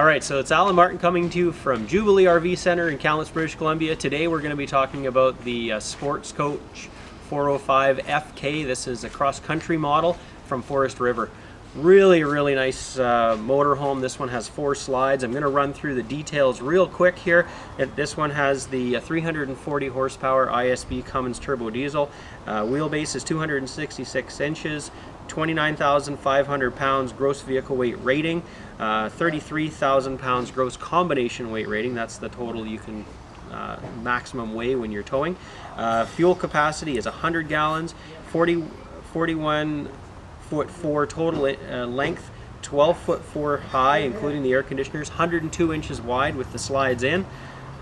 Alright, so it's Allan Martin coming to you from Jubilee RV Center in Kamloops, British Columbia. Today we're going to be talking about the Sportscoach 405 FK. This is a cross-country model from Forest River. Really nice motorhome. This one has 4 slides. I'm going to run through the details real quick here. This one has the 340 horsepower ISB Cummins turbo diesel. Wheelbase is 266 inches, 29,500 pounds gross vehicle weight rating, 33,000 pounds gross combination weight rating. That's the total you can maximum weigh when you're towing. Fuel capacity is 100 gallons, 41 foot 4 total length, 12 foot 4 high including the air conditioners, 102 inches wide with the slides in,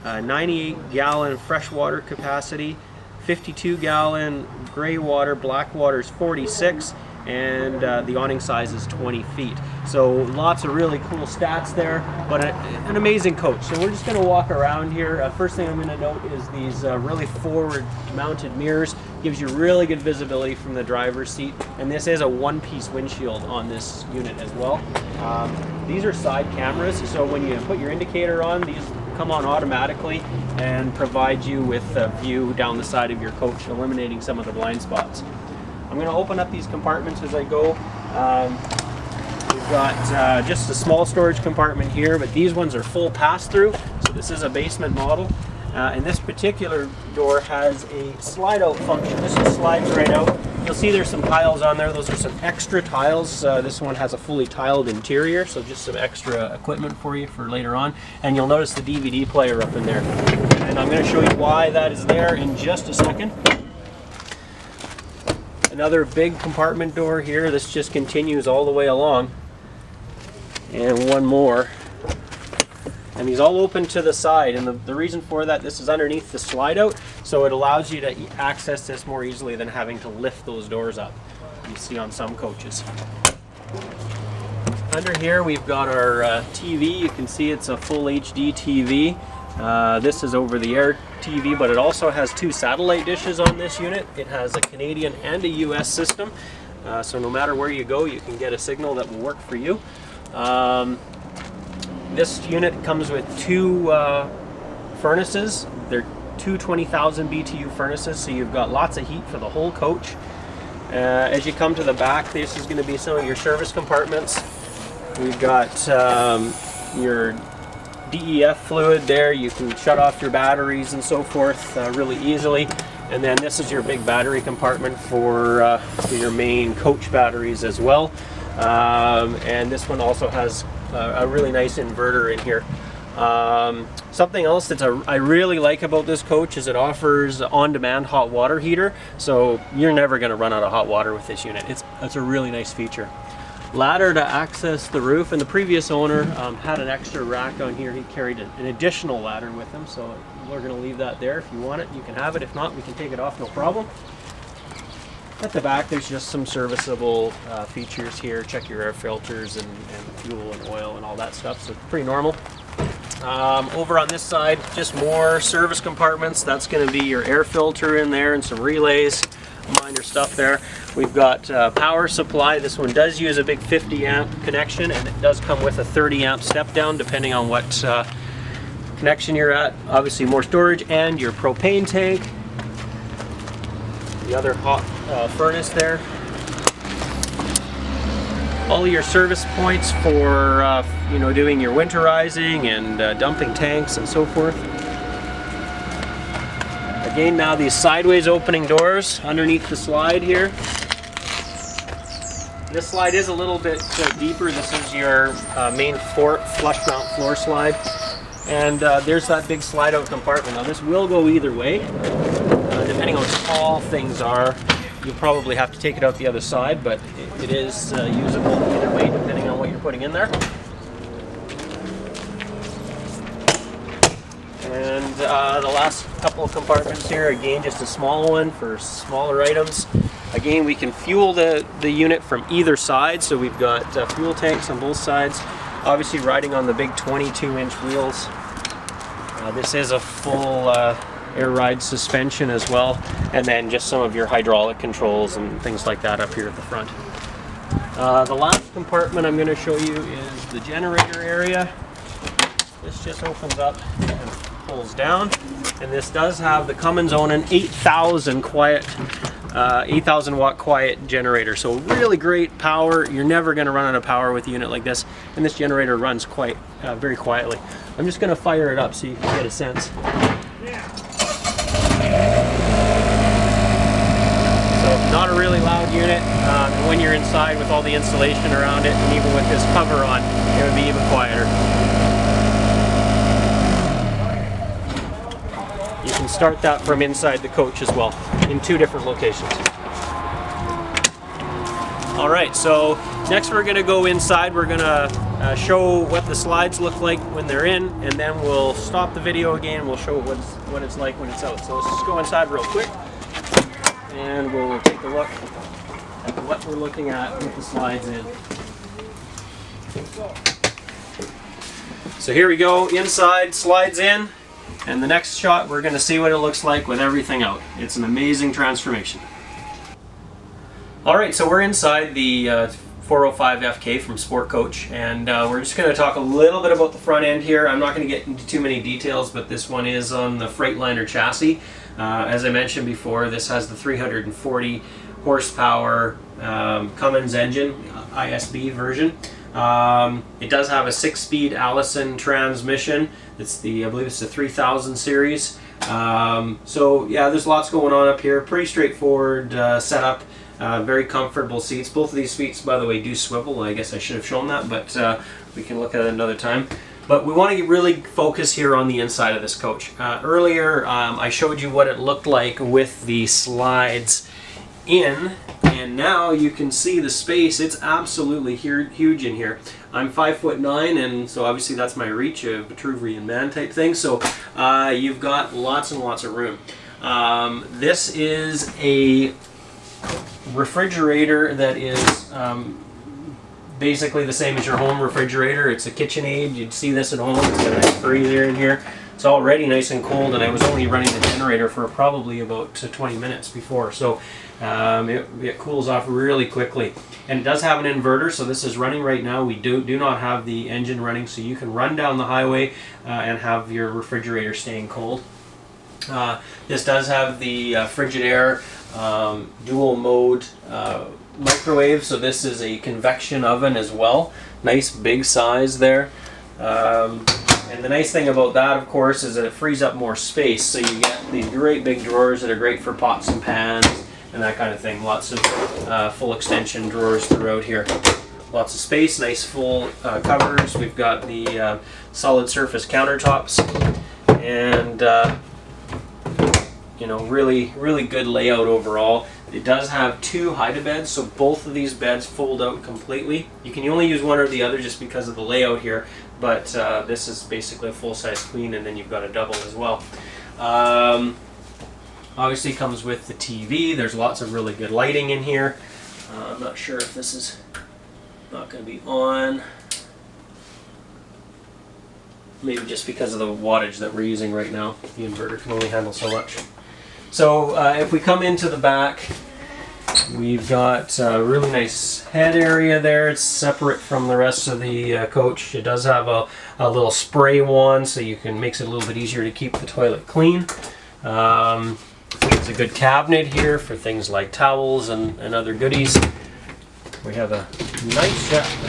98 gallon freshwater capacity, 52 gallon gray water, black water is 46, and the awning size is 20 feet. So lots of really cool stats there, but an amazing coach. So we're just going to walk around here. First thing I'm going to note is these really forward mounted mirrors. Gives you really good visibility from the driver's seat, and this is a one-piece windshield on this unit as well. These are side cameras, so when you put your indicator on, these come on automatically and provide you with a view down the side of your coach, eliminating some of the blind spots. I'm going to open up these compartments as I go. We've got just a small storage compartment here, but these ones are full pass-through, so this is a basement model. And this particular door has a slide-out function. This just slides right out. You'll see there's some tiles on there. Those are some extra tiles. This one has a fully tiled interior, so just some extra equipment for you for later on. And you'll notice the DVD player up in there. And I'm going to show you why that is there in just a second. Another big compartment door here. This just continues all the way along. And one more. And these all open to the side, and the reason for that, this is underneath the slide out, so it allows you to access this more easily than having to lift those doors up. You see on some coaches. Under here we've got our TV. You can see it's a full HD TV. This is over-the-air TV, but it also has 2 satellite dishes on this unit. It has a Canadian and a US system, so no matter where you go, you can get a signal that will work for you. This unit comes with 2 furnaces. They're 2 20,000 BTU furnaces, so you've got lots of heat for the whole coach. As you come to the back, this is going to be some of your service compartments. We've got your DEF fluid there. You can shut off your batteries and so forth really easily. And then this is your big battery compartment for your main coach batteries as well. And this one also has a really nice inverter in here. Something else that I really like about this coach is it offers on-demand hot water heater, so you're never going to run out of hot water with this unit. It's a really nice feature. Ladder to access the roof, and the previous owner had an extra rack on here. He carried an additional ladder with him, so we're going to leave that there. If you want it, you can have it. If not, we can take it off, no problem. At the back, there's just some serviceable features here. Check your air filters and fuel and oil and all that stuff, so it's pretty normal. Over on this side, just more service compartments. That's going to be your air filter in there and some relays, minor stuff there. We've got power supply. This one does use a big 50 amp connection, and it does come with a 30 amp step down depending on what connection you're at. Obviously more storage, and your propane tank. The other hot furnace there. All your service points for doing your winterizing and dumping tanks and so forth. Again, now these sideways opening doors underneath the slide here. This slide is a little bit deeper. This is your main flush mount floor slide, and there's that big slide out compartment. Now this will go either way. Depending on how tall things are, you'll probably have to take it out the other side, but it is usable either way depending on what you're putting in there. And the last couple of compartments here, again, just a small one for smaller items. Again, we can fuel the unit from either side, so we've got fuel tanks on both sides. Obviously riding on the big 22-inch wheels. This is a full air ride suspension as well, and then just some of your hydraulic controls and things like that up here at the front. The last compartment I'm going to show you is the generator area. This just opens up and pulls down, and this does have the Cummins own an 8,000 watt quiet generator, so really great power. You're never going to run out of power with a unit like this, and this generator runs quite very quietly. I'm just going to fire it up so you can get a sense. So not a really loud unit. When you're inside with all the insulation around it, and even with this cover on, it would be even quieter. You can start that from inside the coach as well, in 2 different locations. All right, so next we're going to go inside. We're going to show what the slides look like when they're in, and then we'll stop the video again. We'll show what it's like when it's out. So let's just go inside real quick, and we'll take a look at what we're looking at with the slides in. So here we go, inside, slides in, and the next shot we're going to see what it looks like with everything out. It's an amazing transformation. Alright, so we're inside the 405 FK from Sportscoach, and we're just going to talk a little bit about the front end here. I'm not going to get into too many details, but this one is on the Freightliner chassis. As I mentioned before, this has the 340 horsepower Cummins engine, ISB version. It does have a 6-speed Allison transmission. It's the, I believe it's the 3000 series. So yeah, there's lots going on up here. Pretty straightforward setup. Very comfortable seats. Both of these seats, by the way, do swivel. I guess I should have shown that, but we can look at it another time. But we want to really focus here on the inside of this coach. Earlier, I showed you what it looked like with the slides in, and now you can see the space. It's absolutely huge in here. I'm 5'9", and so obviously that's my reach, a Vitruvian man type thing. So you've got lots and lots of room. This is a refrigerator that is basically the same as your home refrigerator. It's a KitchenAid. You'd see this at home. It's got a nice freezer in here. It's already nice and cold, and I was only running the generator for probably about 20 minutes before, so it cools off really quickly. And it does have an inverter, so this is running right now. We do not have the engine running, so you can run down the highway and have your refrigerator staying cold. This does have the Frigidaire dual mode microwave, so this is a convection oven as well. Nice big size there. And the nice thing about that, of course, is that it frees up more space, so you get these great big drawers that are great for pots and pans and that kind of thing. Lots of full extension drawers throughout here. Lots of space, nice full covers. We've got the solid surface countertops, and you know, really good layout overall. It does have 2 hide-a-beds, so both of these beds fold out completely. You can only use one or the other just because of the layout here, but this is basically a full-size queen, and then you've got a double as well. Obviously comes with the TV. There's lots of really good lighting in here. I'm not sure if this is not going to be on. Maybe just because of the wattage that we're using right now. The inverter can only handle so much. So if we come into the back, we've got a really nice head area there. It's separate from the rest of the coach. It does have a little spray wand, so you can makes it a little bit easier to keep the toilet clean. It's a good cabinet here for things like towels and other goodies. We have a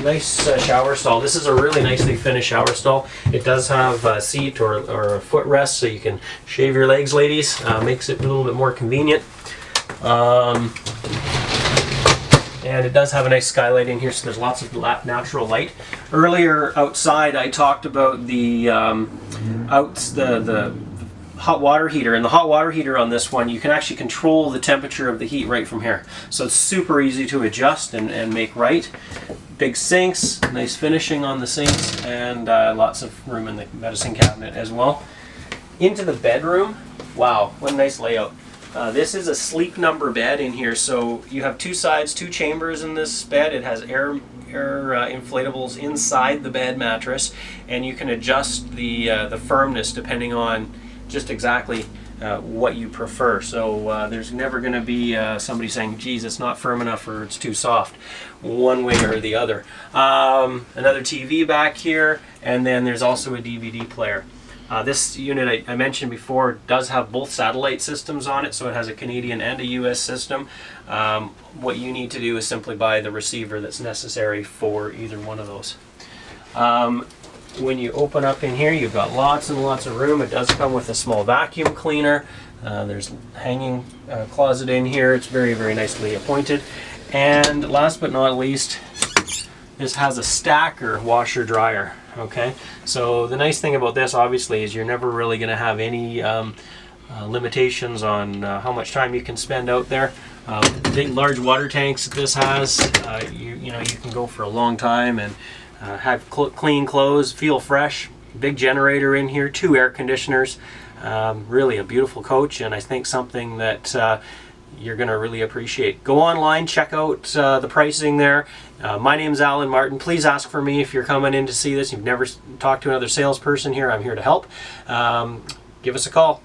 nice shower stall. This is a really nicely finished shower stall. It does have a seat or a footrest, so you can shave your legs, ladies. Makes it a little bit more convenient. And it does have a nice skylight in here, so there's lots of natural light. Earlier outside, I talked about the hot water heater, and the hot water heater on this one, you can actually control the temperature of the heat right from here, so it's super easy to adjust and make right. Big sinks, nice finishing on the sinks, and lots of room in the medicine cabinet as well. Into the bedroom, wow, what a nice layout. This is a Sleep Number bed in here, so you have 2 sides, 2 chambers in this bed. It has air inflatables inside the bed mattress, and you can adjust the firmness depending on just exactly what you prefer. So there's never going to be somebody saying, geez, it's not firm enough or it's too soft, one way or the other. Another TV back here, and then there's also a DVD player. This unit I mentioned before does have both satellite systems on it, so it has a Canadian and a US system. What you need to do is simply buy the receiver that's necessary for either one of those. When you open up in here, you've got lots and lots of room. It does come with a small vacuum cleaner. There's hanging closet in here. It's very, very nicely appointed. And last but not least, this has a stacker washer dryer. Okay, so the nice thing about this obviously is you're never really going to have any limitations on how much time you can spend out there. Big large water tanks that this has, you know, you can go for a long time and have clean clothes, feel fresh. Big generator in here, 2 air conditioners. Really a beautiful coach, and I think something that you're going to really appreciate. Go online, check out the pricing there. My name's Allan Martin. Please ask for me if you're coming in to see this. You've never talked to another salesperson here. I'm here to help. Give us a call.